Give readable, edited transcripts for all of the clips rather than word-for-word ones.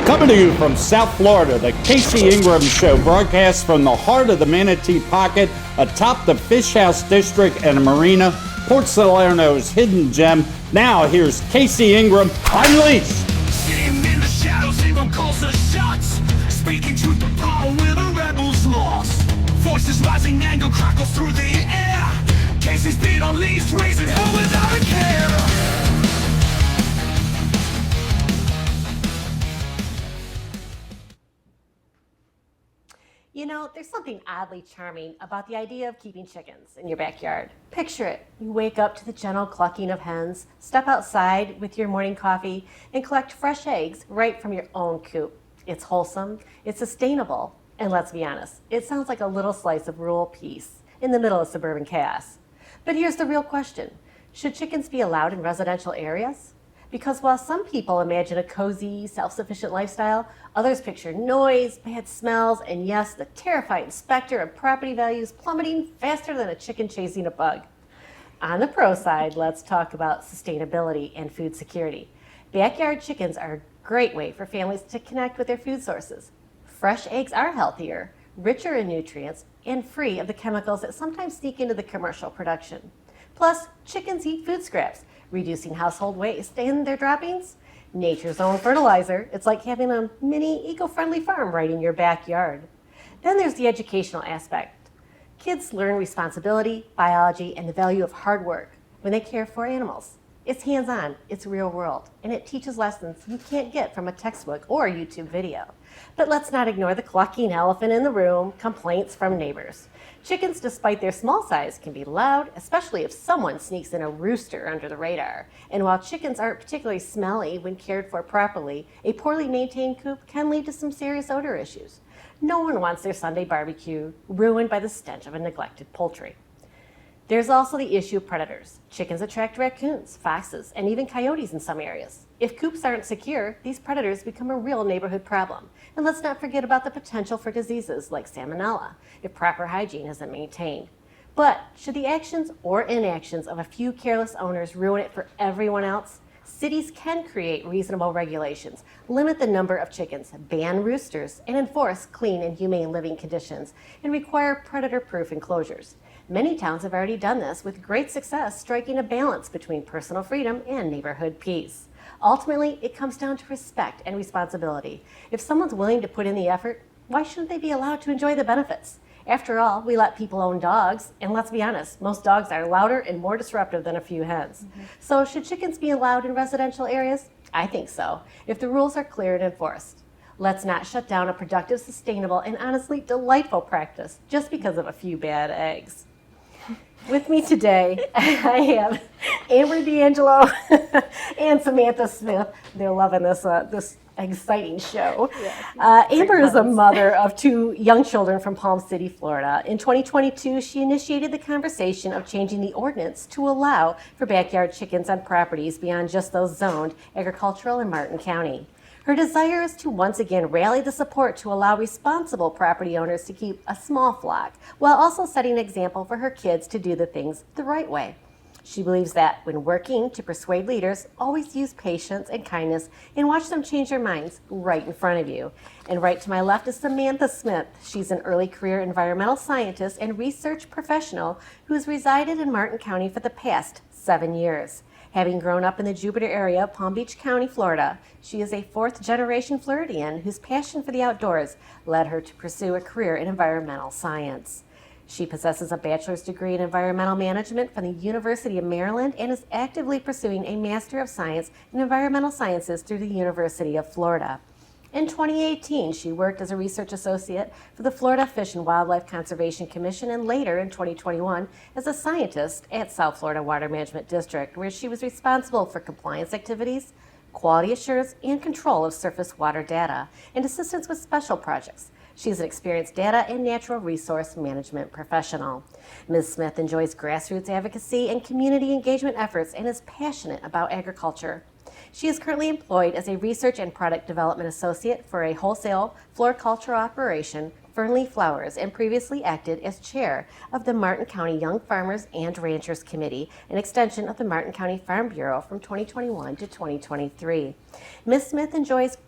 Coming to you from South Florida, the Casey Ingram Show broadcasts from the heart of the Manatee Pocket, atop the Fish House District and a marina, Port Salerno's hidden gem. Now here's Casey Ingram Unleashed. See him in the shadows, Ingram calls the shots, speaking truth to power where the rebels lost. Voices rising, anger crackles through the air. Casey's beat unleashed, raising hell without a care. You know, there's something oddly charming about the idea of keeping chickens in your backyard. Picture it. You wake up to the gentle clucking of hens, step outside with your morning coffee, and collect fresh eggs right from your own coop. It's wholesome, it's sustainable, and let's be honest, it sounds like a little slice of rural peace in the middle of suburban chaos. But here's the real question. Should chickens be allowed in residential areas? Because while some people imagine a cozy, self-sufficient lifestyle, others picture noise, bad smells, and yes, the terrifying specter of property values plummeting faster than a chicken chasing a bug. On the pro side, let's talk about sustainability and food security. Backyard chickens are a great way for families to connect with their food sources. Fresh eggs are healthier, richer in nutrients, and free of the chemicals that sometimes sneak into the commercial production. Plus, chickens eat food scraps, reducing household waste and their droppings. Nature's own fertilizer. It's like having a mini eco-friendly farm right in your backyard. Then there's the educational aspect. Kids learn responsibility, biology, and the value of hard work when they care for animals. It's hands-on, it's real world, and it teaches lessons you can't get from a textbook or a YouTube video. But let's not ignore the clucking elephant in the room, complaints from neighbors. Chickens, despite their small size, can be loud, especially if someone sneaks in a rooster under the radar. And while chickens aren't particularly smelly when cared for properly, a poorly maintained coop can lead to some serious odor issues. No one wants their Sunday barbecue ruined by the stench of a neglected poultry. There's also the issue of predators. Chickens attract raccoons, foxes, and even coyotes in some areas. If coops aren't secure, these predators become a real neighborhood problem. And let's not forget about the potential for diseases like salmonella if proper hygiene isn't maintained. But should the actions or inactions of a few careless owners ruin it for everyone else? Cities can create reasonable regulations, limit the number of chickens, ban roosters, and enforce clean and humane living conditions, and require predator-proof enclosures. Many towns have already done this with great success, striking a balance between personal freedom and neighborhood peace. Ultimately, it comes down to respect and responsibility. If someone's willing to put in the effort, why shouldn't they be allowed to enjoy the benefits? After all, we let people own dogs, and let's be honest, most dogs are louder and more disruptive than a few hens. So should chickens be allowed in residential areas? I think so, if the rules are clear and enforced. Let's not shut down a productive, sustainable, and honestly delightful practice just because of a few bad eggs. With me today, I have Amber D'Angelo and Samantha Smith. They're loving this exciting show. Amber is a mother of 2 young children from Palm City, Florida. In 2022, she initiated the conversation of changing the ordinance to allow for backyard chickens on properties beyond just those zoned agricultural in Martin County. Her desire is to once again rally the support to allow responsible property owners to keep a small flock, while also setting an example for her kids to do the things the right way. She believes that when working to persuade leaders, always use patience and kindness and watch them change their minds right in front of you. And right to my left is Samantha Smith. She's an early career environmental scientist and research professional who has resided in Martin County for the past 7 years. Having grown up in the Jupiter area of Palm Beach County, Florida, she is a 4th-generation Floridian whose passion for the outdoors led her to pursue a career in environmental science. She possesses a bachelor's degree in environmental management from the University of Maryland and is actively pursuing a Master of Science in Environmental Sciences through the University of Florida. In 2018, she worked as a research associate for the Florida Fish and Wildlife Conservation Commission and later in 2021 as a scientist at South Florida Water Management District, where she was responsible for compliance activities, quality assurance, and control of surface water data, and assistance with special projects. She is an experienced data and natural resource management professional. Ms. Smith enjoys grassroots advocacy and community engagement efforts and is passionate about agriculture. She is currently employed as a research and product development associate for a wholesale floriculture operation, Fernleaf Flowers, and previously acted as chair of the Martin County Young Farmers and Ranchers Committee, an extension of the Martin County Farm Bureau from 2021 to 2023. Ms. Smith enjoys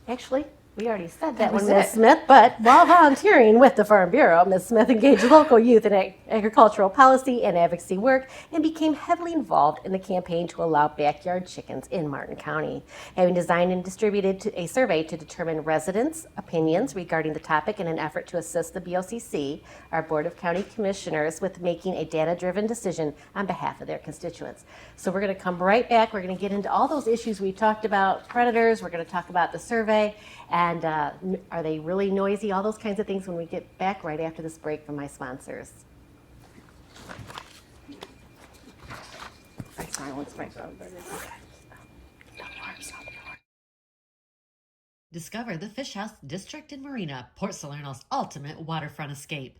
Actually, we already said that was one, Ms. it. Smith, but while volunteering with the Farm Bureau, Ms. Smith engaged local youth in agricultural policy and advocacy work and became heavily involved in the campaign to allow backyard chickens in Martin County. Having designed and distributed a survey to determine residents' opinions regarding the topic in an effort to assist the BOCC, our Board of County Commissioners, with making a data-driven decision on behalf of their constituents. So we're going to come right back. We're going to get into all those issues we talked about, predators. We're going to talk about the survey. And are they really noisy? All those kinds of things when we get back right after this break from my sponsors. I silence my phone. Discover the Fish House District and Marina, Port Salerno's ultimate waterfront escape.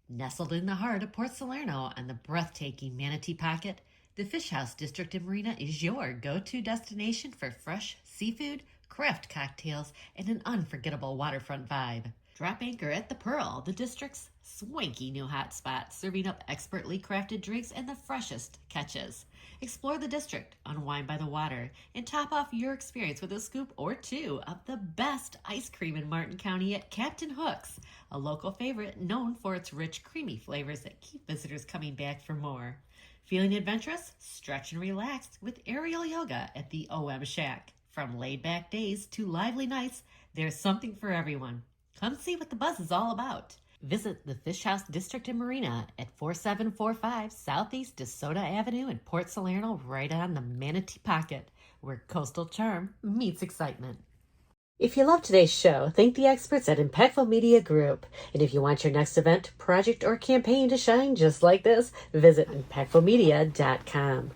Nestled in the heart of Port Salerno and the breathtaking Manatee Pocket, the Fish House District and Marina is your go-to destination for fresh seafood, craft cocktails, and an unforgettable waterfront vibe. Drop anchor at the Pearl, the district's swanky new hotspot, serving up expertly crafted drinks and the freshest catches. Explore the district, unwind by the water, and top off your experience with a scoop or two of the best ice cream in Martin County at Captain Hook's, a local favorite known for its rich, creamy flavors that keep visitors coming back for more. Feeling adventurous? Stretch and relax with aerial yoga at the OM Shack. From laid-back days to lively nights, there's something for everyone. Come see what the buzz is all about. Visit the Fish House District and Marina at 4745 Southeast DeSoto Avenue in Port Salerno, right on the Manatee Pocket, where coastal charm meets excitement. If you love today's show, thank the experts at Impactful Media Group. And if you want your next event, project, or campaign to shine just like this, visit impactfulmedia.com.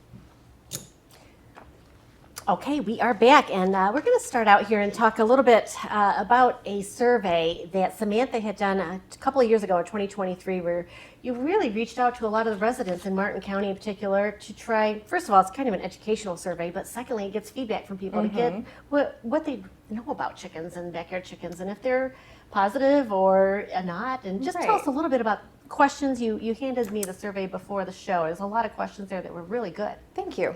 Okay, we are back, and we're going to start out here and talk a little bit about a survey that Samantha had done a couple of years ago in 2023, where you really reached out to a lot of the residents in Martin County in particular to try, first of all, it's kind of an educational survey, but secondly, it gets feedback from people to get what they know about chickens and backyard chickens, and if they're positive or not, and just tell us a little bit about questions. You handed me the survey before the show. There's a lot of questions there that were really good. Thank you.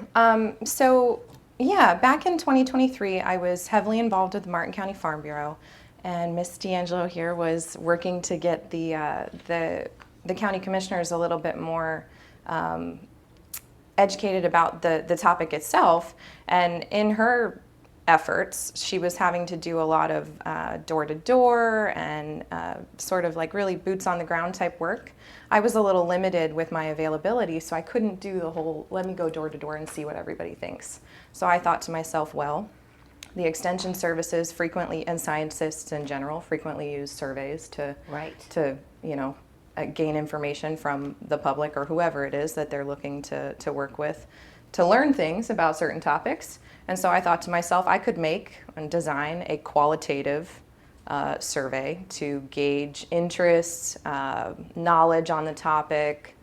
Yeah, back in 2023, I was heavily involved with the Martin County Farm Bureau, and Miss D'Angelo here was working to get the county commissioners a little bit more educated about the topic itself. And in her efforts, she was having to do a lot of door-to-door and sort of like really boots-on-the-ground type work. I was a little limited with my availability, so I couldn't do the whole, let me go door-to-door and see what everybody thinks. So I thought to myself, well, the extension services frequently, and scientists in general, frequently use surveys to gain information from the public or whoever it is that they're looking to work with, to learn things about certain topics. And so I thought to myself, I could make and design a qualitative survey to gauge interest, knowledge on the topic,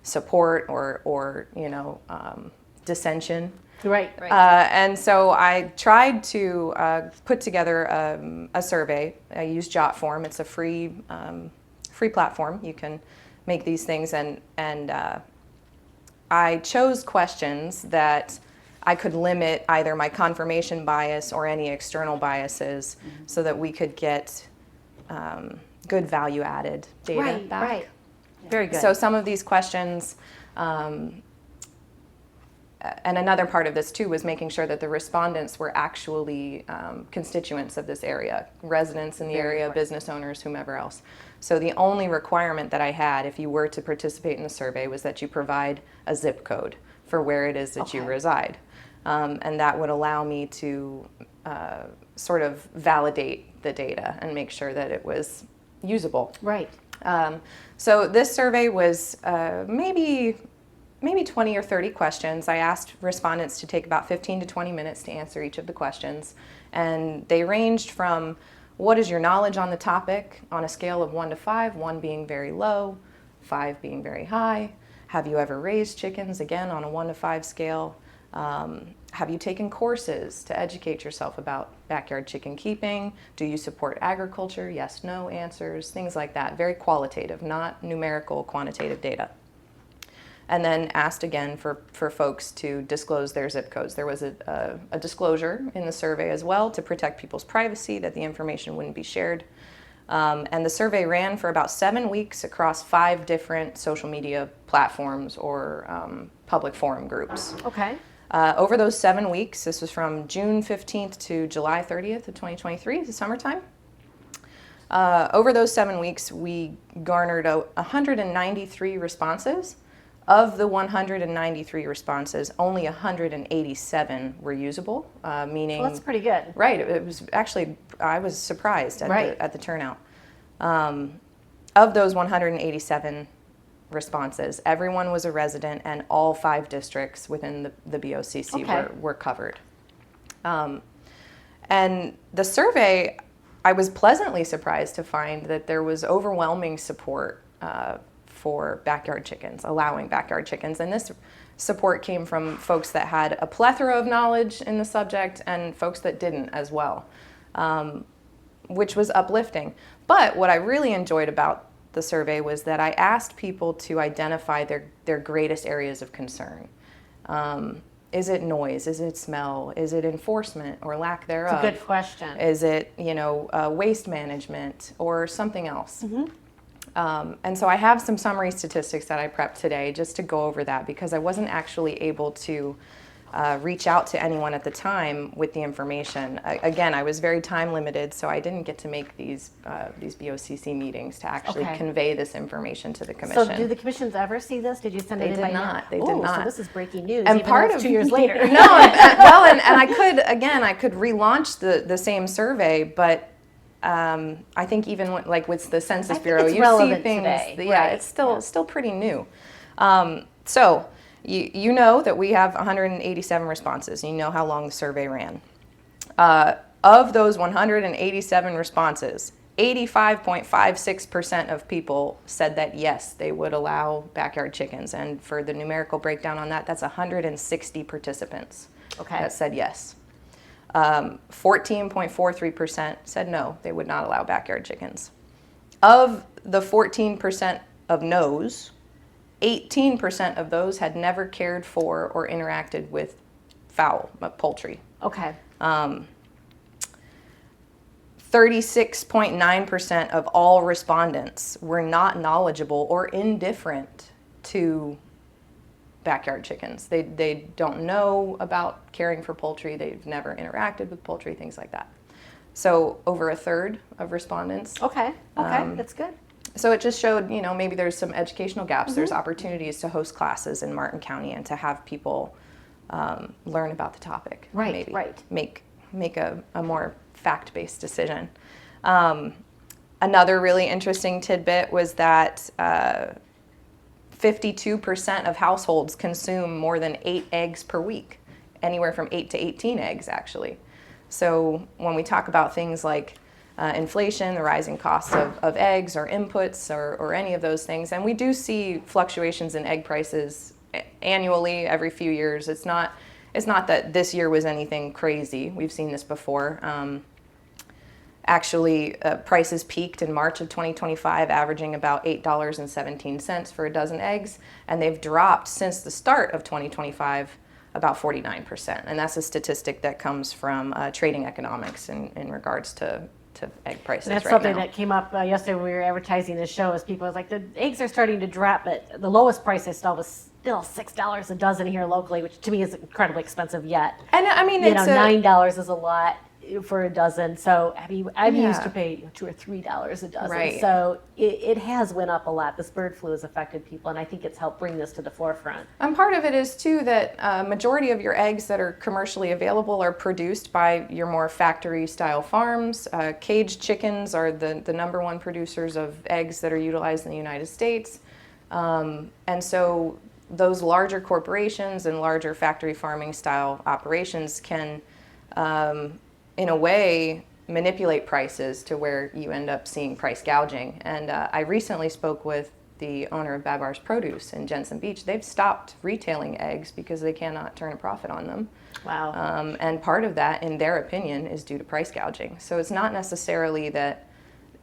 support, or dissension. Right. And so I tried to put together a survey. I used JotForm. It's a free platform. You can make these things, and I chose questions that I could limit either my confirmation bias or any external biases, so that we could get good value-added data back. Right. Very good. So some of these questions, and another part of this too was making sure that the respondents were actually constituents of this area, residents in the area, business owners, whomever else. So the only requirement that I had, if you were to participate in the survey, was that you provide a zip code for where it is that you reside. And that would allow me to sort of validate the data and make sure that it was usable. Right. So this survey was maybe 20 or 30 questions. I asked respondents to take about 15 to 20 minutes to answer each of the questions. And they ranged from, what is your knowledge on the topic on a scale of 1 to 5, 1 being very low, 5 being very high? Have you ever raised chickens, again, on a 1 to 5 scale? Have you taken courses to educate yourself about backyard chicken keeping? Do you support agriculture? Yes, no answers, things like that. Very qualitative, not numerical, quantitative data. and then asked again for folks to disclose their zip codes. There was a disclosure in the survey as well to protect people's privacy, that the information wouldn't be shared. And the survey ran for about 7 weeks across 5 different social media platforms or public forum groups. Okay. Over those 7 weeks, this was from June 15th to July 30th of 2023, the summertime. Over those 7 weeks, we garnered 193 responses. Of the 193 responses, only 187 were usable, meaning... Well, that's pretty good. Right. It was actually, I was surprised at, right. the turnout. Of those 187 responses, everyone was a resident, and all 5 districts within the BOCC were covered. And the survey, I was pleasantly surprised to find that there was overwhelming support for backyard chickens, allowing backyard chickens. And this support came from folks that had a plethora of knowledge in the subject and folks that didn't as well, which was uplifting. But what I really enjoyed about the survey was that I asked people to identify their greatest areas of concern. Is it noise? Is it smell? Is it enforcement or lack thereof? It's a good question. Is it, waste management or something else? Mm-hmm. And so I have some summary statistics that I prepped today just to go over that, because I wasn't actually able to reach out to anyone at the time with the information. Again, I was very time limited, so I didn't get to make these BOCC meetings to actually convey this information to the commission. So do the commissions ever see this? Did you send it in? They did not. They did not. So this is breaking news, and even part though of it's 2 years later. No, and I could relaunch the same survey, but I think even with the Census Bureau, you see things. Today, yeah, right. it's still pretty new. So you know that we have 187 responses. You know how long the survey ran. Of those 187 responses, 85.56% of people said that yes, they would allow backyard chickens. And for the numerical breakdown on that, that's 160 participants that said yes. 14.43% said no, they would not allow backyard chickens. Of the 14% of no's, 18% of those had never cared for or interacted with poultry. Okay. 36.9% of all respondents were not knowledgeable or indifferent to backyard chickens. They don't know about caring for poultry. They've never interacted with poultry, things like that. So over a third of respondents. Okay, that's good. So it just showed, maybe there's some educational gaps. There's opportunities to host classes in Martin County and to have people learn about the topic. Right, maybe right. Make a more fact-based decision. Another really interesting tidbit was that 52% of households consume more than 8 eggs per week, anywhere from 8 to 18 eggs, actually. So when we talk about things like inflation, the rising costs of eggs or inputs or any of those things, and we do see fluctuations in egg prices annually every few years. It's not that this year was anything crazy. We've seen this before. Actually, prices peaked in March of 2025, averaging about $8.17 for a dozen eggs, and they've dropped since the start of 2025 about 49%. And that's a statistic that comes from trading economics in regards to egg prices And that's right something now. that came up yesterday when we were advertising the show. Is people was like, the eggs are starting to drop, but the lowest price I saw was still $6 a dozen here locally, which to me is incredibly expensive yet. And I mean, it's $9 is a lot for a dozen. So I'm used to pay $2 or $3 a dozen. Right. So it has went up a lot. This bird flu has affected people, and I think it's helped bring this to the forefront. And part of it is too that majority of your eggs that are commercially available are produced by your more factory style farms. Caged chickens are the number one producers of eggs that are utilized in the United States. And so those larger corporations and larger factory farming style operations can in a way, manipulate prices to where you end up seeing price gouging. And I recently spoke with the owner of Babar's Produce in Jensen Beach. They've stopped retailing eggs because they cannot turn a profit on them. Wow. And part of that, in their opinion, is due to price gouging. So it's not necessarily that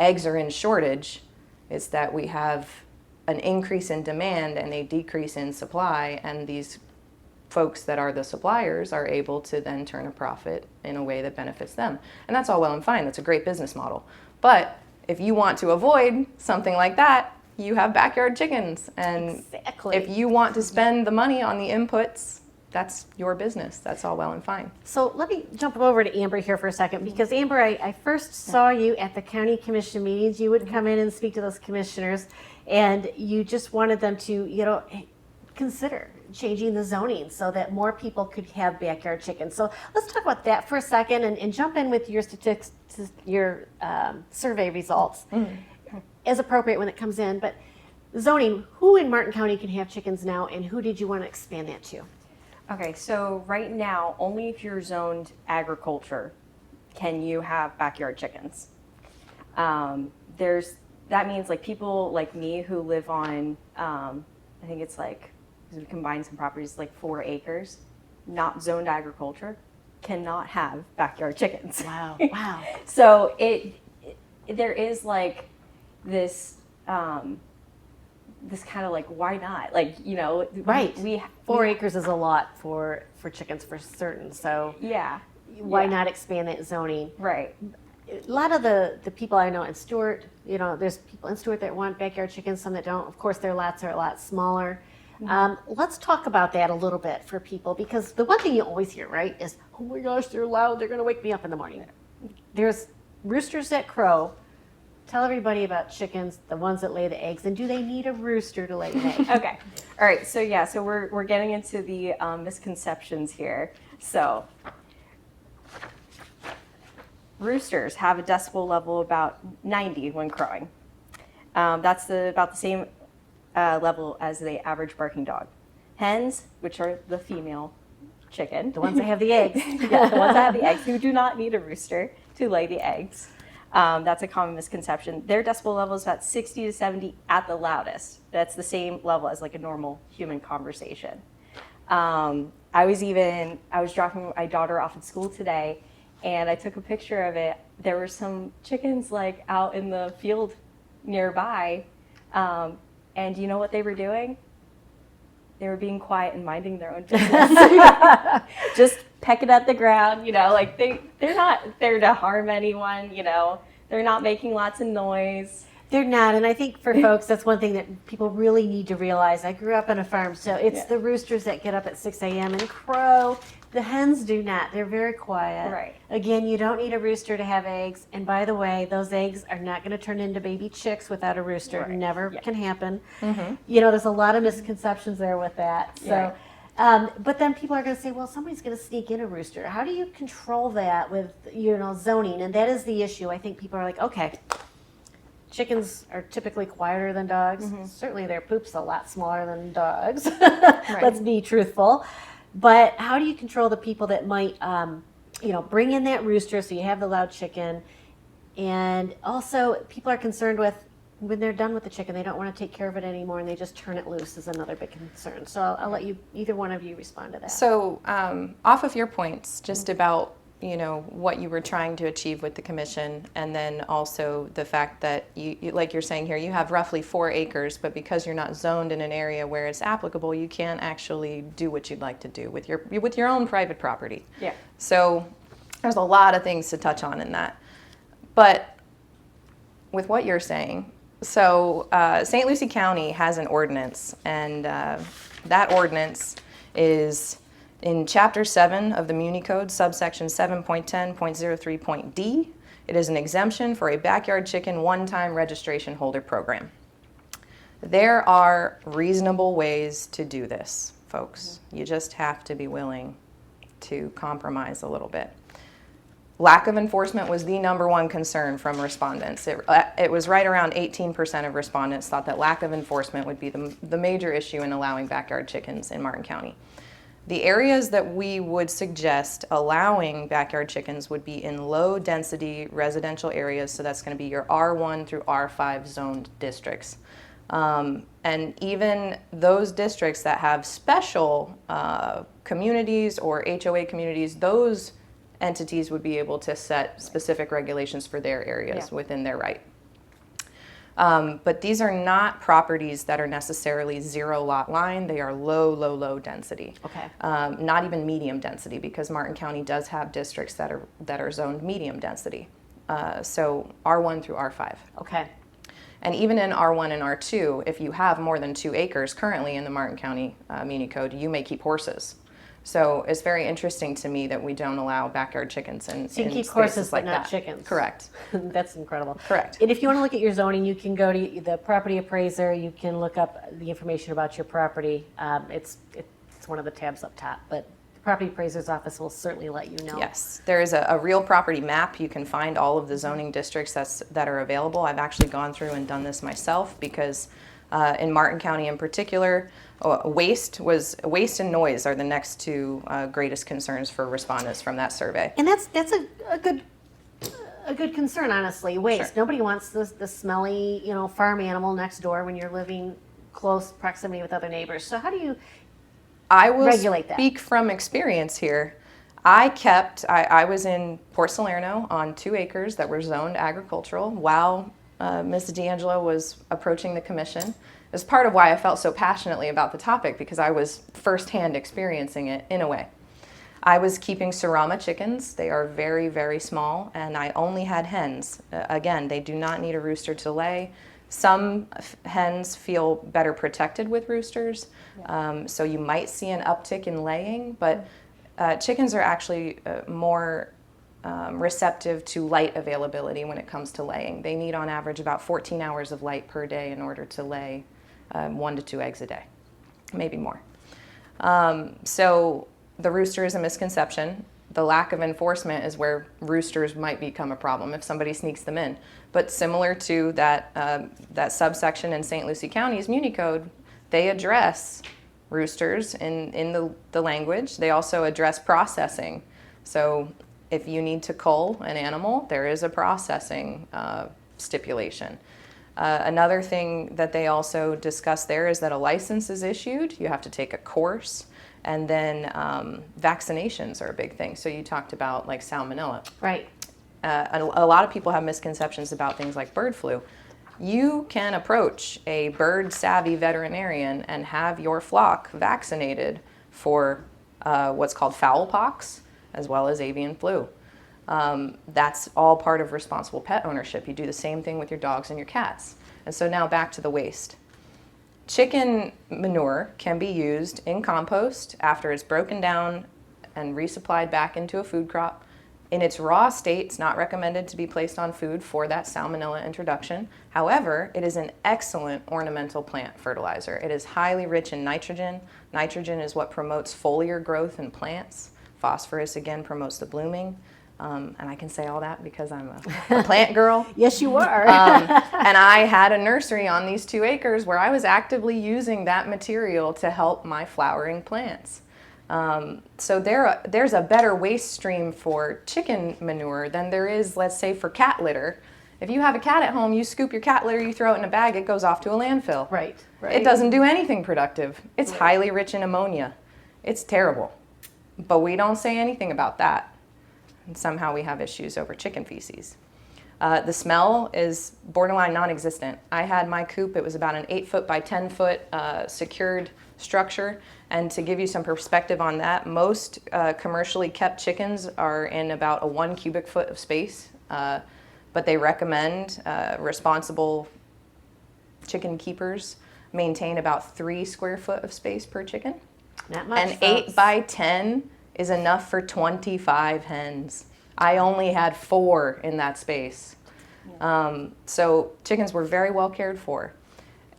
eggs are in shortage, it's that we have an increase in demand and a decrease in supply, and these folks that are the suppliers are able to then turn a profit in a way that benefits them. And that's all well and fine. That's a great business model. But if you want to avoid something like that, you have backyard chickens. And Exactly. if you want to spend the money on the inputs, that's your business. That's all well and fine. So let me jump over to Amber here for a second, because Amber, I first saw you at the county commission meetings. You would come in and speak to those commissioners, and you just wanted them to, consider changing the zoning so that more people could have backyard chickens. So let's talk about that for a second and jump in with your statistics, your survey results as appropriate when it comes in. But zoning, who in Martin County can have chickens now, and who did you want to expand that to? Okay, so right now, only if you're zoned agriculture can you have backyard chickens. That means like people like me who live on, I think it's like, we combine some properties like 4 acres, not zoned agriculture, cannot have backyard chickens. Wow. Wow. So there is like this, this kind of like, why not? Like, Right. We 4 acres is a lot for chickens for certain. So yeah. why Yeah. not expand that zoning? Right. A lot of the people I know in Stewart, there's people in Stewart that want backyard chickens, some that don't. Of course, their lots are a lot smaller. Let's talk about that a little bit for people, because the one thing you always hear, right, is, oh my gosh, they're loud, they're going to wake me up in the morning. There's roosters that crow. Tell everybody about chickens, the ones that lay the eggs, and do they need a rooster to lay an egg? Okay. All right. So yeah. So we're getting into the misconceptions here. So roosters have a decibel level about 90 when crowing. That's about the same level as the average barking dog. Hens, which are the female chicken, The ones that have the eggs. yeah, the ones that have the eggs, who do not need a rooster to lay the eggs. That's a common misconception. Their decibel level is about 60 to 70 at the loudest. That's the same level as like a normal human conversation. I was dropping my daughter off at school today, and I took a picture of it. There were some chickens like out in the field nearby, and do you know what they were doing? They were being quiet and minding their own business. Just pecking at the ground, like they're not there to harm anyone, they're not making lots of noise. They're not, and I think for folks, that's one thing that people really need to realize. I grew up on a farm, so it's the roosters that get up at 6 a.m. and crow. The hens do not. They're very quiet. Right. Again, you don't need a rooster to have eggs. And by the way, those eggs are not going to turn into baby chicks without a rooster. Right. Never can happen. Mm-hmm. There's a lot of misconceptions there with that. So, but then people are going to say, well, somebody's going to sneak in a rooster. How do you control that with, zoning? And that is the issue. I think people are like, okay, chickens are typically quieter than dogs. Mm-hmm. Certainly their poop's a lot smaller than dogs. Let's be truthful. But how do you control the people that might, bring in that rooster so you have the loud chicken? And also, people are concerned with when they're done with the chicken, they don't want to take care of it anymore, and they just turn it loose is another big concern. So I'll let either one of you respond to that. So off of your points, just about what you were trying to achieve with the commission, and then also the fact that you like you're saying here, you have roughly 4 acres, but because you're not zoned in an area where it's applicable, you can't actually do what you'd like to do with your own private property. Yeah. So there's a lot of things to touch on in that. But with what you're saying, so St. Lucie County has an ordinance, and that ordinance is in Chapter 7 of the Muni Code, subsection 7.10.03.d. It is an exemption for a backyard chicken one-time registration holder program. There are reasonable ways to do this, folks. You just have to be willing to compromise a little bit. Lack of enforcement was the number one concern from respondents. It was right around 18% of respondents thought that lack of enforcement would be the major issue in allowing backyard chickens in Martin County. The areas that we would suggest allowing backyard chickens would be in low density residential areas, so that's going to be your R1 through R5 zoned districts. And even those districts that have special communities or HOA communities, those entities would be able to set specific regulations for their areas within their right. But these are not properties that are necessarily zero lot line. They are low density. Okay. Not even medium density, because Martin County does have districts that are zoned medium density. So R1 through R5. Okay. And even in R1 and R2, if you have more than 2 acres currently in the Martin County Muni Code, you may keep horses. So it's very interesting to me that we don't allow backyard chickens in So you can keep spaces horses, like but not that. chickens. Correct. That's incredible. Correct. And if you want to look at your zoning, you can go to the property appraiser. You can look up the information about your property. It's one of the tabs up top, but the property appraiser's office will certainly let you know. Yes, there is a real property map. You can find all of the zoning districts that are available. I've actually gone through and done this myself because in Martin County in particular, waste and noise are the next 2 greatest concerns for respondents from that survey. And that's a good concern, honestly. Waste. Sure. Nobody wants the smelly, farm animal next door when you're living close proximity with other neighbors. So how do you I will regulate that? speak from experience here. I was in Port Salerno on 2 acres that were zoned agricultural while Ms. D'Angelo was approaching the commission. It's part of why I felt so passionately about the topic, because I was firsthand experiencing it in a way. I was keeping Surama chickens. They are very, very small, and I only had hens. Again, they do not need a rooster to lay. Some hens feel better protected with roosters, so you might see an uptick in laying, but chickens are actually more receptive to light availability when it comes to laying. They need on average about 14 hours of light per day in order to lay 1 to 2 eggs a day, maybe more. So the rooster is a misconception. The lack of enforcement is where roosters might become a problem if somebody sneaks them in. But similar to that subsection in St. Lucie County's Muni Code, they address roosters in the language. They also address processing. So if you need to cull an animal, there is a processing stipulation. Another thing that they also discuss there is that a license is issued. You have to take a course. And then vaccinations are a big thing. So you talked about like salmonella. Right. A lot of people have misconceptions about things like bird flu. You can approach a bird-savvy veterinarian and have your flock vaccinated for what's called fowl pox, as well as avian flu. That's all part of responsible pet ownership. You do the same thing with your dogs and your cats. And so now back to the waste. Chicken manure can be used in compost after it's broken down and resupplied back into a food crop. In its raw state, it's not recommended to be placed on food for that salmonella introduction. However, it is an excellent ornamental plant fertilizer. It is highly rich in nitrogen. Nitrogen is what promotes foliar growth in plants. Phosphorus, again, promotes the blooming. And I can say all that because I'm a plant girl. Yes, you are. And I had a nursery on these 2 acres where I was actively using that material to help my flowering plants. So there's a better waste stream for chicken manure than there is, let's say, for cat litter. If you have a cat at home, you scoop your cat litter, you throw it in a bag, it goes off to a landfill. Right. It doesn't do anything productive. It's highly rich in ammonia. It's terrible. But we don't say anything about that. And somehow we have issues over chicken feces. The smell is borderline non-existent. I had my coop, it was about an 8-foot by 10-foot secured structure. And to give you some perspective on that, most commercially kept chickens are in about a 1 cubic foot of space. But they recommend responsible chicken keepers maintain about 3 square foot of space per chicken. Not much. And folks. 8 by 10 is enough for 25 hens. I only had 4 in that space. So chickens were very well cared for.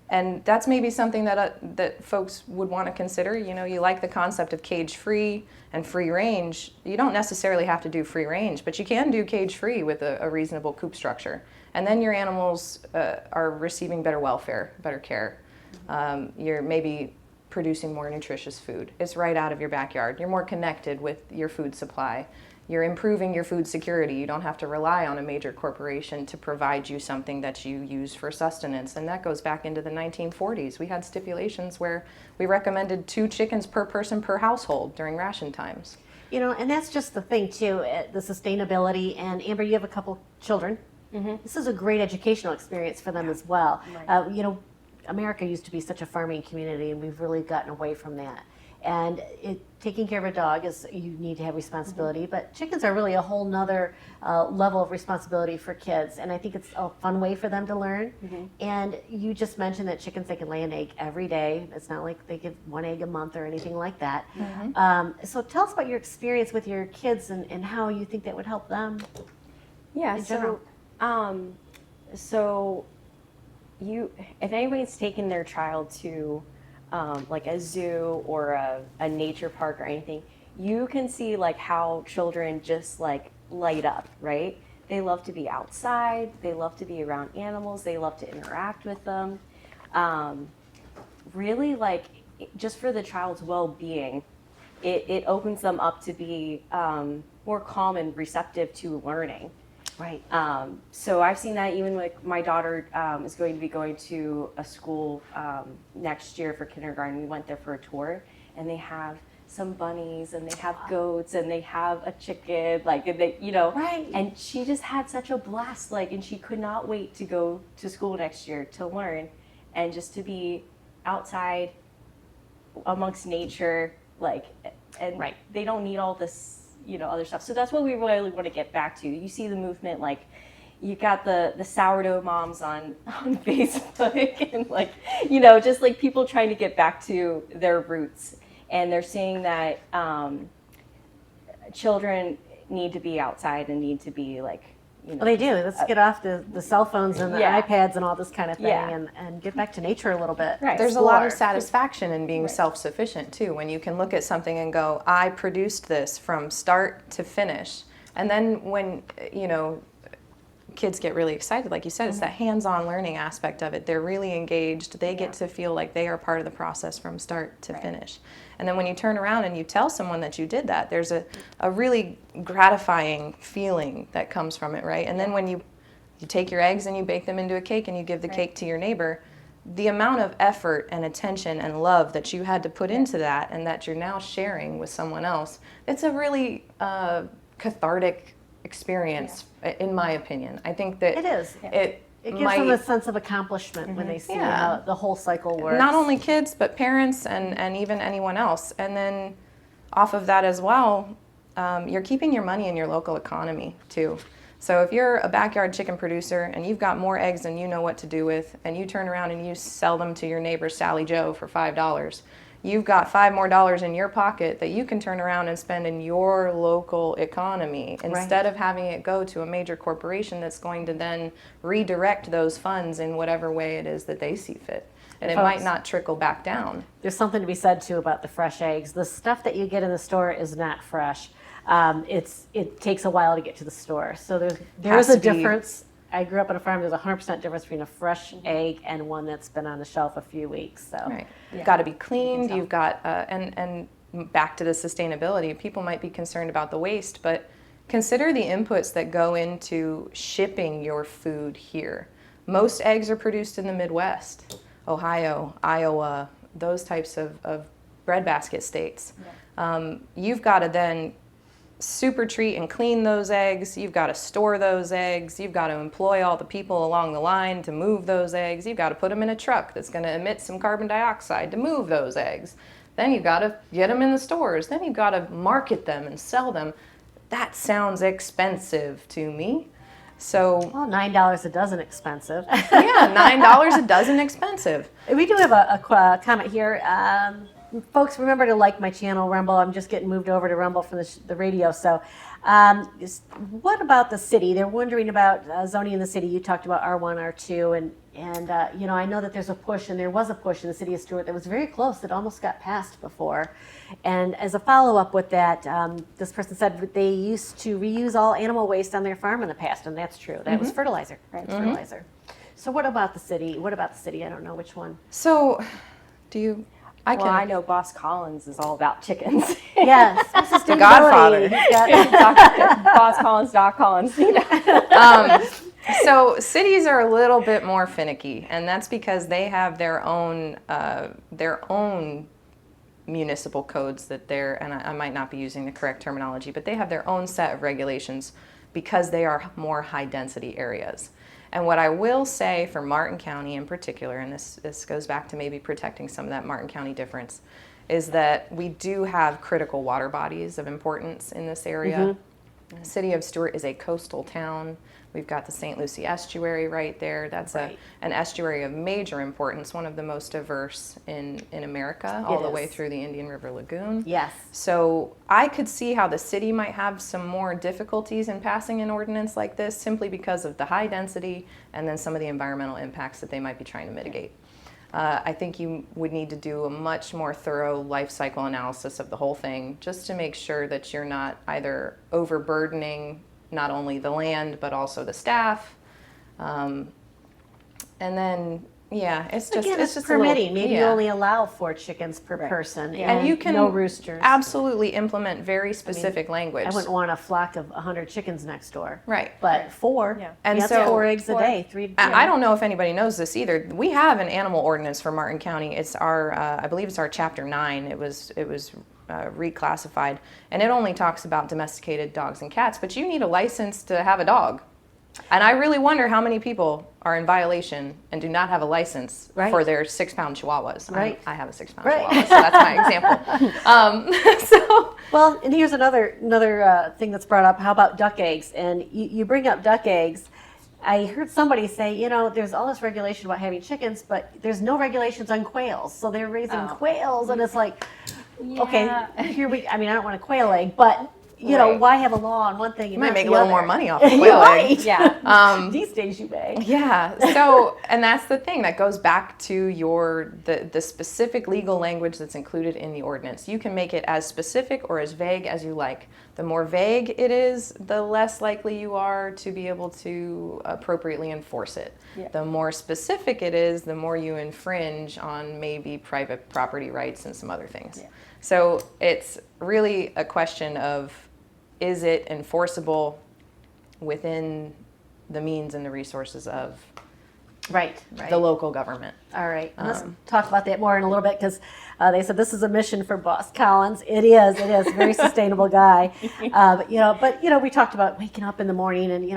And that's maybe something that folks would want to consider. You know, you like the concept of cage-free and free range. You don't necessarily have to do free range, but you can do cage-free with a reasonable coop structure. And then your animals are receiving better welfare, better care. You're maybe producing more nutritious food. It's right out of your backyard. You're more connected with your food supply. You're improving your food security. You don't have to rely on a major corporation to provide you something that you use for sustenance. And that goes back into the 1940s. We had stipulations where we recommended 2 chickens per person per household during ration times. You know, and that's just the thing too, the sustainability. And Amber, you have a couple children. This is a great educational experience for them as well. You know, America used to be such a farming community, and we've really gotten away from that. And taking care of a dog is, you need to have responsibility, but chickens are really a whole nother level of responsibility for kids. And I think it's a fun way for them to learn. And you just mentioned that chickens, they can lay an egg every day. It's not like they give one egg a month or anything like that. So tell us about your experience with your kids and how you think that would help them. Yeah, in general. So if anybody's taken their child to like a zoo or a nature park or anything, you can see like how children just like light up, right? They love to be outside, they love to be around animals, they love to interact with them. Really, like, just for the child's well-being, it opens them up to be more calm and receptive to learning. Right. So I've seen that even like my daughter is going to be going to a school next year for kindergarten. We went there for a tour, and they have some bunnies, and they have goats, and they have a chicken, like, and they, you know, Right. and she just had such a blast, like, and she could not wait to go to school next year to learn and just to be outside amongst nature, like, and Right. they don't need all this, you know, other stuff. So that's what we really want to get back to. You see the movement, like, you got the sourdough moms on Facebook, and, like, you know, just like people trying to get back to their roots, and they're seeing that children need to be outside and need to be, like, you know, Well, they do. Let's get off the cell phones and the Yeah. iPads and all this kind of thing, Yeah. and get back to nature a little bit. Right. There's a lot of Explore. satisfaction in being self-sufficient too, when you can look at something and go, I produced this from start to finish. And then when, you know, kids get really excited, like you said, it's that hands-on learning aspect of it. They're really engaged. They get to feel like they are part of the process from start to finish. And then when you turn around and you tell someone that you did that, there's a really gratifying feeling that comes from it, right? And then when you take your eggs and you bake them into a cake and you give the cake to your neighbor, the amount of effort and attention and love that you had to put into that and that you're now sharing with someone else, it's a really cathartic experience, in my opinion. I think that It is. It gives might, them a sense of accomplishment when they see Yeah. how the whole cycle works. not only kids, but parents and even anyone else. And then off of that as well, you're keeping your money in your local economy too. So if you're a backyard chicken producer and you've got more eggs than you know what to do with, and you turn around and you sell them to your neighbor Sally Joe for $5, you've got $5 more in your pocket that you can turn around and spend in your local economy instead of having it go to a major corporation that's going to then redirect those funds in whatever way it is that they see fit. And it might not trickle back down. There's something to be said too about the fresh eggs. The stuff that you get in the store is not fresh. It takes a while to get to the store. So there is Has a to be. difference. I grew up on a farm. There's a 100% difference between a fresh egg and one that's been on the shelf a few weeks. So Right. You've got to be cleaned. You've got, and back to the sustainability, people might be concerned about the waste, but consider the inputs that go into shipping your food here. Most eggs are produced in the Midwest, Ohio, Iowa, those types of breadbasket states. You've got to then super treat and clean those eggs. You've got to store those eggs. You've got to employ all the people along the line to move those eggs. You've got to put them in a truck that's going to emit some carbon dioxide to move those eggs. Then you've got to get them in the stores. Then you've got to market them and sell them. That sounds expensive to me. So well, $9 a dozen expensive. yeah, $9 a dozen expensive. We do have a comment here. Folks, remember to like my channel, Rumble. I'm just getting moved over to Rumble from the radio. So what about the city? They're wondering about zoning in the city. You talked about R1, R2, and you know, I know that there's a push, and there was a push in the city of Stewart that was very close, that almost got passed before. And as a follow-up with that, this person said they used to reuse all animal waste on their farm in the past, and that's true. That was fertilizer. Right? It's fertilizer. So what about the city? What about the city? I don't know which one. So do you... I know Boss Collins is all about chickens. Yes, Mrs. The Godfather. BossCollins.Collins. You know. So cities are a little bit more finicky, and that's because they have their own municipal codes that they're, and I might not be using the correct terminology, but they have their own set of regulations because they are more high density areas. And what I will say for Martin County in particular, and this goes back to maybe protecting some of that Martin County difference, is that we do have critical water bodies of importance in this area. The city of Stewart is a coastal town. We've got the St. Lucie estuary right there. That's an estuary of major importance, one of the most diverse in America, all the way through the Indian River Lagoon. Yes. So I could see how the city might have some more difficulties in passing an ordinance like this simply because of the high density and then some of the environmental impacts that they might be trying to mitigate. I think you would need to do a much more thorough life cycle analysis of the whole thing just to make sure that you're not either overburdening not only the land but also the staff. And then, yeah, it's just Again, it's it's just permitting. a little, Maybe you only allow 4 chickens per person, and you can no roosters. absolutely implement very specific language. I wouldn't want a flock of 100 chickens next door. Right. But 4, And that's so 4 eggs a day. 3. I don't know if anybody knows this either. We have an animal ordinance for Martin County. It's our, I believe it's our Chapter 9. It was reclassified, and it only talks about domesticated dogs and cats. But you need a license to have a dog, and I really wonder how many people are in violation and do not have a license for their 6-pound chihuahuas. Right. I have a 6-pound chihuahua, so that's my example. Well, and here's another thing that's brought up. How about duck eggs? And you bring up duck eggs. I heard somebody say, there's all this regulation about having chickens, but there's no regulations on quails. So they're raising quails, and it's like, okay, I don't want a quail egg, but why have a law on one thing? You might make a little more money off the quail egg. Yeah. These days you may. Yeah. So, and that's the thing that goes back to the specific legal language that's included in the ordinance. You can make it as specific or as vague as you like. The more vague it is, the less likely you are to be able to appropriately enforce it. Yeah. The more specific it is, the more you infringe on maybe private property rights and some other things. Yeah. So it's really a question of, is it enforceable within the means and the resources of the local government? All right. Let's talk about that more in a little bit, because they said this is a mission for Boss Collins. It is. Very sustainable guy. But we talked about waking up in the morning, and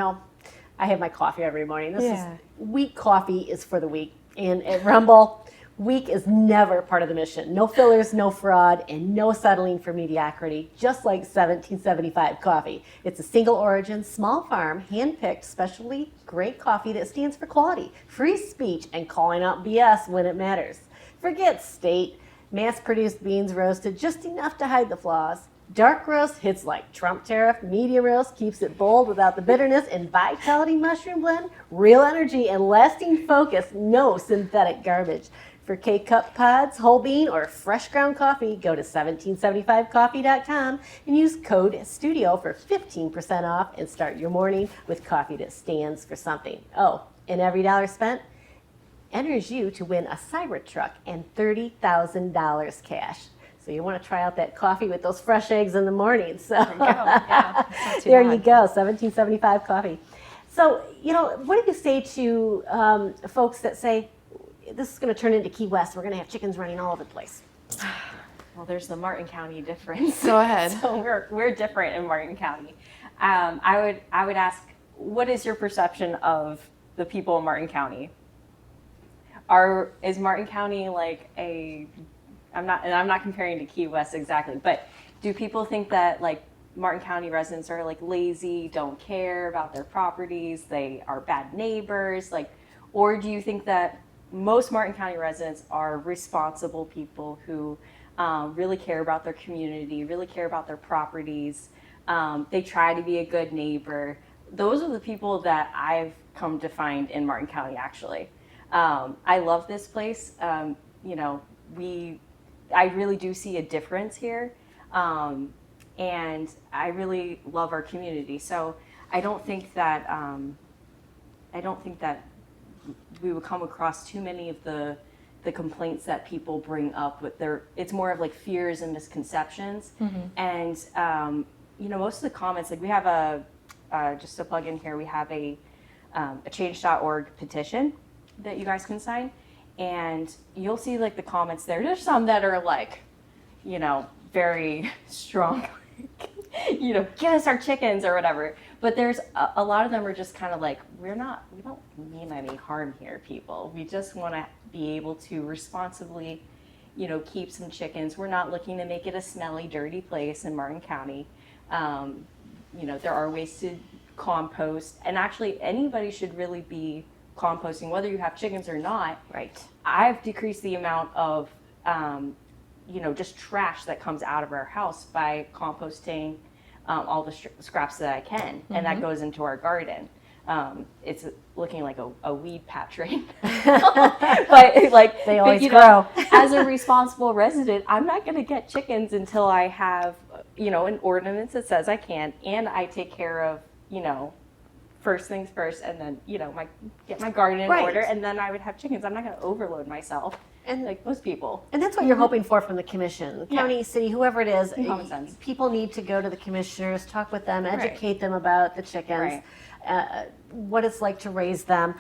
I have my coffee every morning. This is weak coffee is for the weak. And at Rumble, weak is never part of the mission. No fillers, no fraud, and no settling for mediocrity, just like 1775 coffee. It's a single origin, small farm, hand-picked, specialty great coffee that stands for quality, free speech, and calling out BS when it matters. Forget state, mass-produced beans roasted just enough to hide the flaws. Dark roast hits like Trump tariff, medium roast keeps it bold without the bitterness, and vitality mushroom blend, real energy and lasting focus, no synthetic garbage. For K-Cup pods, whole bean, or fresh ground coffee, go to 1775coffee.com and use code STUDIO for 15% off and start your morning with coffee that stands for something. Oh, and every dollar spent enters you to win a Cybertruck and $30,000 cash. So you want to try out that coffee with those fresh eggs in the morning. So there you go, 1775 coffee. So, what do you say to folks that say, this is going to turn into Key West, we're going to have chickens running all over the place? Well, there's the Martin County difference. Go ahead. So we're different in Martin County. I would ask, what is your perception of the people in Martin County? Is Martin County like I'm not comparing to Key West exactly, but do people think that like Martin County residents are like lazy, don't care about their properties, they are bad neighbors, or do you think that most Martin County residents are responsible people who really care about their community, really care about their properties, they try to be a good neighbor? Those are the people that I've come to find in Martin County, actually. I love this place. I really do see a difference here, and I really love our community. So I don't think that we would come across too many of the complaints that people bring up with it's more of like fears and misconceptions. And most of the comments, like we have just to plug in here, we have a change.org petition that you guys can sign, and you'll see like the comments there. There's some that are like, very strong, get us our chickens or whatever. But there's a lot of them are just kind of like, we don't mean any harm here, people. We just want to be able to responsibly, keep some chickens. We're not looking to make it a smelly, dirty place in Martin County. There are ways to compost, and actually anybody should really be composting, whether you have chickens or not. Right. I've decreased the amount of, just trash that comes out of our house by composting all the scraps that I can, and that goes into our garden. It's looking like a weed patch right now. but They always grow. As a responsible resident, I'm not going to get chickens until I have, an ordinance that says I can, and I take care of, first things first, and then, get my garden in Right. order, and then I would have chickens. I'm not going to overload myself, And- like most people. And that's what you're hoping for from the commission, county, city, whoever it is. Common sense. People need to go to the commissioners, talk with them, educate them about the chickens, what it's like to raise them.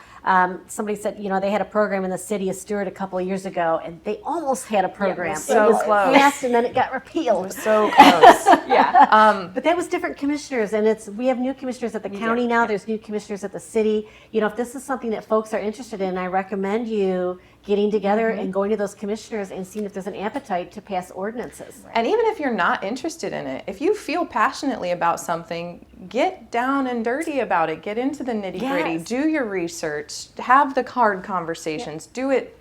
Somebody said, they had a program in the city of Stewart a couple of years ago, and they almost had a program. so it was close. passed, and then it got repealed. So close. But that was different commissioners, and we have new commissioners at the county now. There's new commissioners at the city. If this is something that folks are interested in, I recommend you getting together and going to those commissioners and seeing if there's an appetite to pass ordinances. And even if you're not interested in it, if you feel passionately about something, get down and dirty about it. Get into the nitty gritty. Yes. Do your research. Have the hard conversations. Do it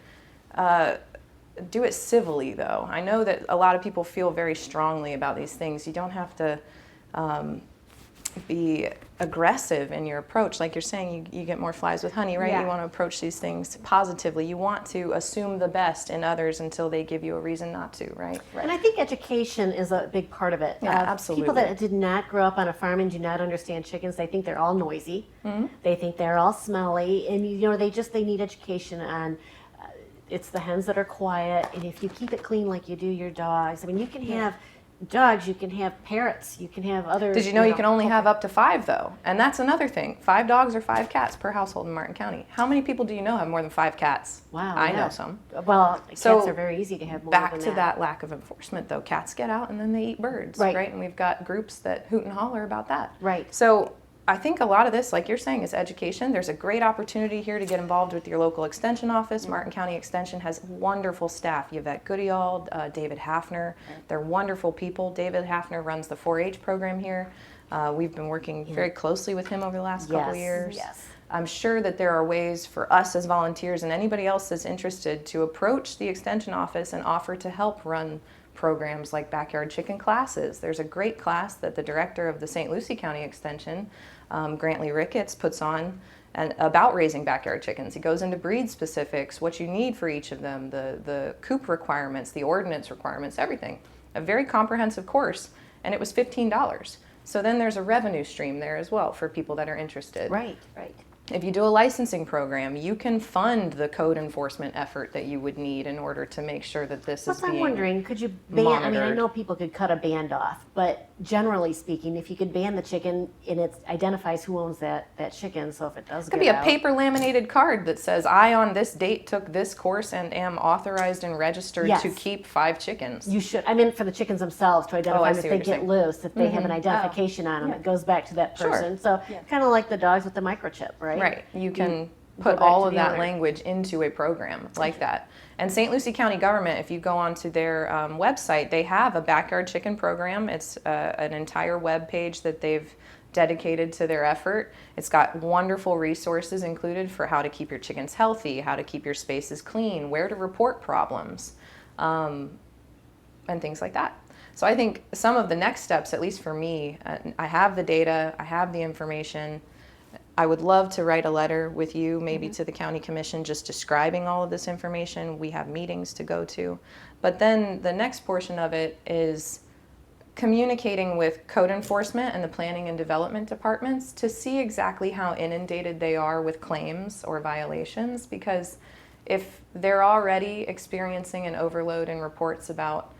civilly, though. I know that a lot of people feel very strongly about these things. You don't have to be aggressive in your approach. Like you're saying, you get more flies with honey, right? Yeah. You want to approach these things positively. You want to assume the best in others until they give you a reason not to, right? And I think education is a big part of it. Yeah, absolutely. People that did not grow up on a farm and do not understand chickens, they think they're all noisy. They think they're all smelly, and they need education on. It's the hens that are quiet, and if you keep it clean like you do your dogs, I mean, you can have dogs, you can have parrots, you can have other. Did you know you can only have up to 5, though? And that's another thing. 5 dogs or 5 cats per household in Martin County. How many people do you know have more than 5 cats? Wow, I yeah. know some. Well, So, cats are very easy to have more Back than to that lack of enforcement, though. Cats get out and then they eat birds, Right. right? And we've got groups that hoot and holler about that. Right. So I think a lot of this, like you're saying, is education. There's a great opportunity here to get involved with your local extension office. Martin County Extension has wonderful staff. Yvette Goodall, David Hafner. They're wonderful people. David Hafner runs the 4-H program here. We've been working very closely with him over the last couple of years. Yes. I'm sure that there are ways for us as volunteers and anybody else that's interested to approach the extension office and offer to help run programs like backyard chicken classes. There's a great class that the director of the St. Lucie County Extension, Grantley Ricketts, puts on about raising backyard chickens. He goes into breed specifics, what you need for each of them, the coop requirements, the ordinance requirements, everything. A very comprehensive course, and it was $15. So then there's a revenue stream there as well for people that are interested. Right. If you do a licensing program, you can fund the code enforcement effort that you would need in order to make sure that this is Plus, I'm being wondering, could you ban? I mean, I monitored. know people could cut a band off, but generally speaking, if you could ban the chicken and it identifies who owns that chicken, so if it does Could get be a out, paper laminated card that says, I on this date took this course and am authorized and registered Yes. to keep 5 chickens. you should. I mean, for the chickens themselves to identify I them if see they what you're get saying. loose, if they have an identification on them, Yeah. it goes back to that Sure. person. So kind of like the dogs with the microchip, right? Right. You can go put back all to of the that owner. language into a program like that. And St. Lucie County government, if you go onto their website, they have a backyard chicken program. It's an entire web page that they've dedicated to their effort. It's got wonderful resources included for how to keep your chickens healthy, how to keep your spaces clean, where to report problems, and things like that. So I think some of the next steps, at least for me, I have the data, I have the information. I would love to write a letter with you, maybe to the county commission, just describing all of this information. We have meetings to go to. But then the next portion of it is communicating with code enforcement and the planning and development departments to see exactly how inundated they are with claims or violations. Because if they're already experiencing an overload in reports about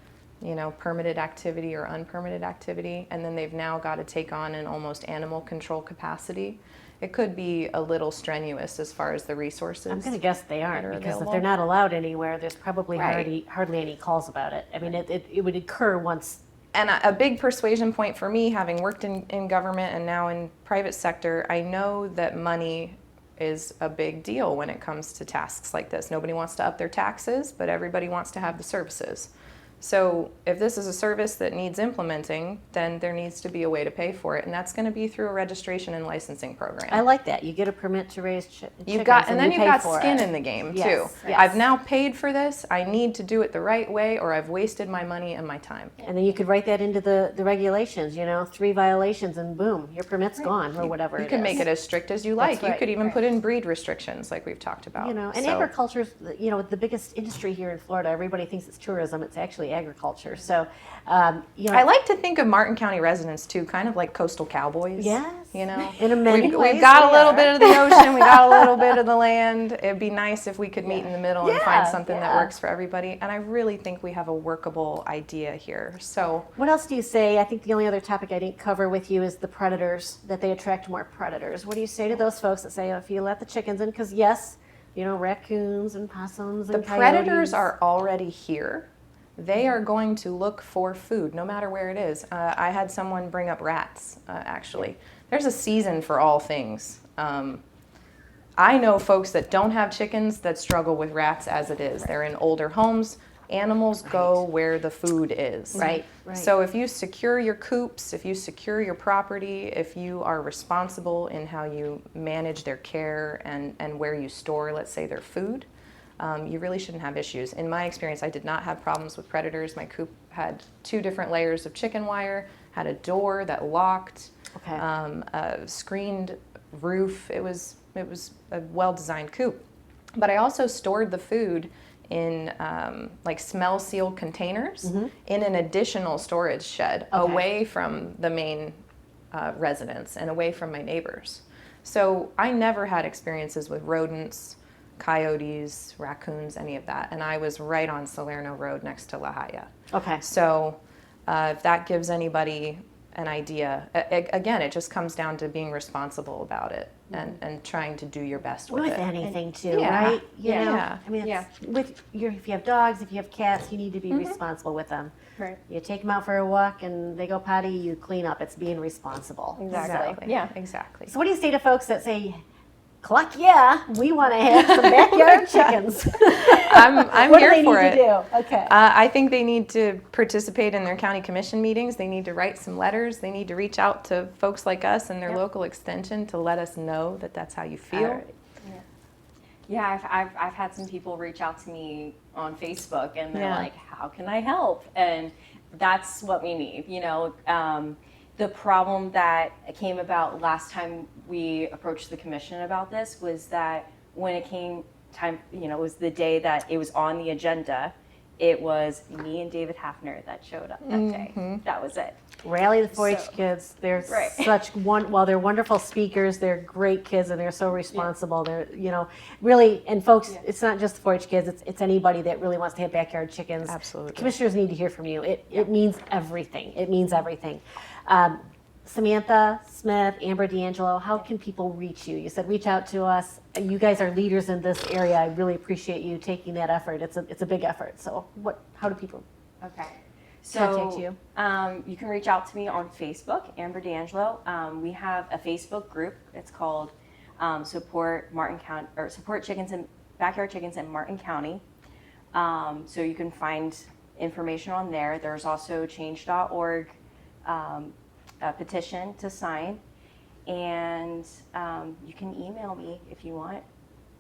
permitted activity or unpermitted activity, and then they've now got to take on an almost animal control capacity, it could be a little strenuous as far as the resources. I'm going to guess they aren't, that are because if available. they're not allowed anywhere, there's probably Right. hardly any calls about it. I mean, it would occur once And a big persuasion point for me, having worked in government and now in private sector, I know that money is a big deal when it comes to tasks like this. Nobody wants to up their taxes, but everybody wants to have the services. So if this is a service that needs implementing, then there needs to be a way to pay for it, and that's going to be through a registration and licensing program. I like that. You get a permit to raise chickens. You've got, and then you you've pay got for skin it. in the game Yes, too. yes. I've now paid for this. I need to do it the right way, or I've wasted my money and my time. And then you could write that into the regulations, 3 violations, and boom, your permit's gone, or whatever You it can is. make it as strict as you like. That's You right, could even put in breed restrictions, like we've talked about. And So- agriculture's, the biggest industry here in Florida. Everybody thinks it's tourism. It's actually agriculture. So, I like to think of Martin County residents too, kind of like coastal cowboys. Yes. In In a many ways we've got a we little are. bit of the ocean, we got a little bit of the land. It'd be nice if we could meet in the middle and find something that works for everybody. And I really think we have a workable idea here. So what else do you say? I think the only other topic I didn't cover with you is the predators, that they attract more predators. What do you say to those folks that say, if you let the chickens in, because yes, raccoons and possums and the coyotes. predators are already here. They are going to look for food no matter where it is. I had someone bring up rats, actually. There's a season for all things. I know folks that don't have chickens that struggle with rats as it is. They're in older homes. Animals go where the food is. Right. So if you secure your coops, if you secure your property, if you are responsible in how you manage their care and where you store, let's say, their food, you really shouldn't have issues. In my experience, I did not have problems with predators. My coop had 2 different layers of chicken wire, had a door that locked, Okay. a screened roof. It was a well-designed coop. But I also stored the food in like smell-sealed containers in an additional storage shed away from the main residence and away from my neighbors. So I never had experiences with rodents, coyotes, raccoons, any of that. And I was right on Salerno Road next to La Jolla. Okay. So if that gives anybody an idea, again, it just comes down to being responsible about it and trying to do your best with With it. anything too, Yeah. right? Yeah. I mean, if you have dogs, if you have cats, you need to be responsible with them. Right. You take them out for a walk and they go potty, you clean up. It's being responsible. Exactly. Yeah. Exactly. So what do you say to folks that say, "Cluck, yeah, we want to have some backyard chickens"? I'm What here do they for need it. to do? Okay. I think they need to participate in their county commission meetings. They need to write some letters. They need to reach out to folks like us and their local extension to let us know that that's how you feel. All right. Yeah, I've had some people reach out to me on Facebook and they're Yeah. like, "How can I help?" And that's what we need. The problem that came about last time we approached the commission about this was that when it came time, it was the day that it was on the agenda. It was me and David Hafner that showed up that day. That was it. Rally the 4-H So- kids. They're Right. they're wonderful speakers. They're great kids and they're so responsible. They're, really, and folks, it's not just the 4-H kids. It's anybody that really wants to have backyard chickens. Absolutely. The commissioners need to hear from you. It means everything. It means everything. Samantha Smith, Amber D'Angelo, how can people reach you? You said reach out to us. You guys are leaders in this area. I really appreciate you taking that effort. It's a big effort. So how do people Okay. contact you? You can reach out to me on Facebook, Amber D'Angelo. We have a Facebook group. It's called Support Chickens and Backyard Chickens in Martin County. So you can find information on there. There's also change.org a petition to sign, and you can email me if you want,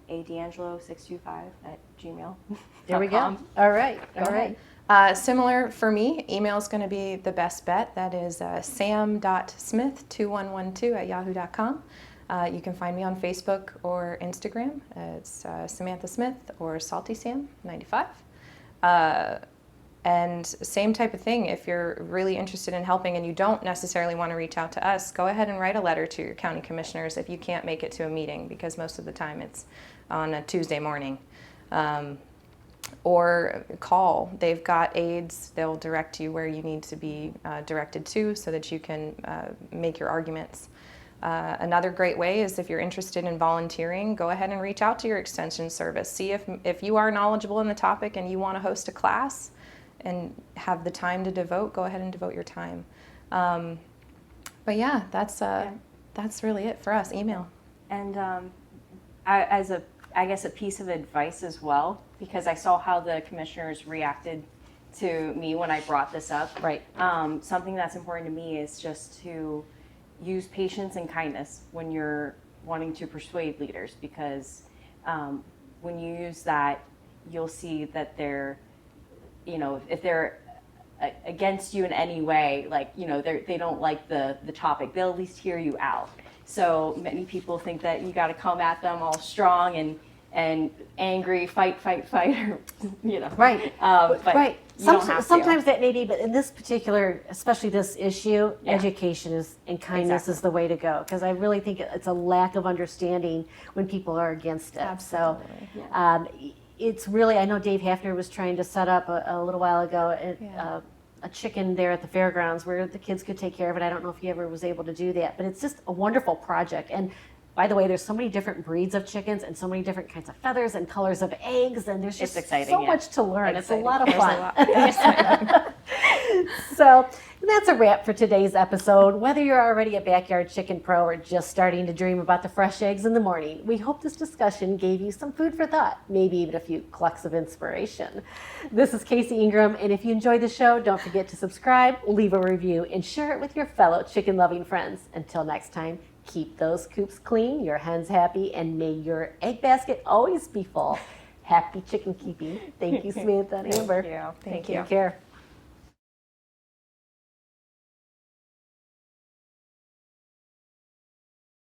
adangelo625@gmail.com. There we go. All right. All right. Similar for me, email is going to be the best bet. That is sam.smith2112@yahoo.com. You can find me on Facebook or Instagram. It's Samantha Smith or Salty Sam 95. And same type of thing, if you're really interested in helping and you don't necessarily want to reach out to us, go ahead and write a letter to your county commissioners if you can't make it to a meeting, because most of the time it's on a Tuesday morning. Or call. They've got aides. They'll direct you where you need to be directed to so that you can make your arguments. Another great way is if you're interested in volunteering, go ahead and reach out to your extension service. See if you are knowledgeable in the topic and you want to host a class. have the time to devote, go ahead and devote your time. But yeah, that's really it for us. Email. And I guess a piece of advice as well, because I saw how the commissioners reacted to me when I brought this up. Right. Something that's important to me is just to use patience and kindness when you're wanting to persuade leaders, because when you use that, you'll see that they're, if they're against you in any way, like, they don't like the topic, they'll at least hear you out. So many people think that you got to come at them all strong and angry, fight, or, Right. But right. you don't have to. Sometimes that may be, but in this particular, especially this issue, Yeah. education and kindness Exactly. is the way to go. Because I really think it's a lack of understanding when people are against it. Absolutely. So it's really, I know Dave Hafner was trying to set up a little while ago a chicken there at the fairgrounds where the kids could take care of it. I don't know if he ever was able to do that, but it's just a wonderful project. And by the way, there's so many different breeds of chickens and so many different kinds of feathers and colors of eggs, and there's just exciting, so yeah. much to learn. It's a Exciting. lot of There's fun. So that's a wrap for today's episode. Whether you're already a backyard chicken pro or just starting to dream about the fresh eggs in the morning, we hope this discussion gave you some food for thought, maybe even a few clucks of inspiration. This is Casey Ingram, and if you enjoyed the show, don't forget to subscribe, leave a review, and share it with your fellow chicken-loving friends. Until next time, keep those coops clean, your hens happy, and may your egg basket always be full. Happy chicken keeping. Thank you, Samantha and Amber. Thank you. Thank you. Take care.